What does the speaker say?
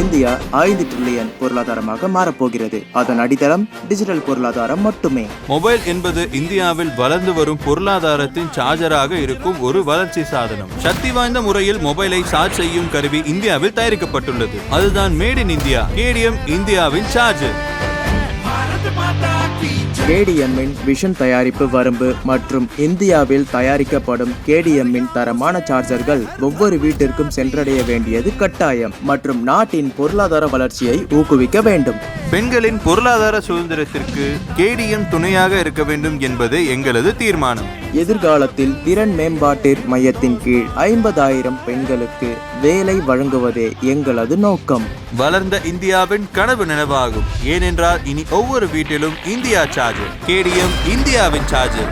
India 5 trillion பொருளாதாரமாக மாறப்போகிறது. அதன் அடித்தளம் டிஜிட்டல் பொருளாதாரம் மட்டுமே. மொபைல் என்பது இந்தியாவில் வளர்ந்து வரும் பொருளாதாரத்தின் சார்ஜராக இருக்கும் ஒரு வளர்ச்சி சாதனம். சக்தி வாய்ந்த முறையில் மொபைலை சார்ஜ் செய்யும் கருவி இந்தியாவில் தயாரிக்கப்பட்டுள்ளது. அதுதான் மேட் இன் இந்தியா கேடிஎம் இந்தியாவின் சார்ஜர். கேடிஎம்மின் விஷன் தயாரிப்பு வரம்பு மற்றும் இந்தியாவில் தயாரிக்கப்படும் கேடிஎம்மின் தரமான சார்ஜர்கள் ஒவ்வொரு வீட்டிற்கும் சென்றடைய வேண்டியது கட்டாயம் மற்றும் நாட்டின் பொருளாதார வளர்ச்சியை ஊக்குவிக்க வேண்டும். பெண்களின் பொருளாதார சுதந்திரத்திற்கு கேடிஎம் துணையாக இருக்க வேண்டும் என்பது எங்களது தீர்மானம். எதிர்காலத்தில் திறன் மேம்பாட்டு மையத்தின் கீழ் 50,000 பெண்களுக்கு வேலை வழங்குவதே எங்களது நோக்கம். வளர்ந்த இந்தியாவின் கனவு நனவாகும். ஏனென்றால் இனி ஒவ்வொரு வீட்டிலும் இந்தியா சார்ஜர். கேடிஎம் இந்தியாவின் சார்ஜர்.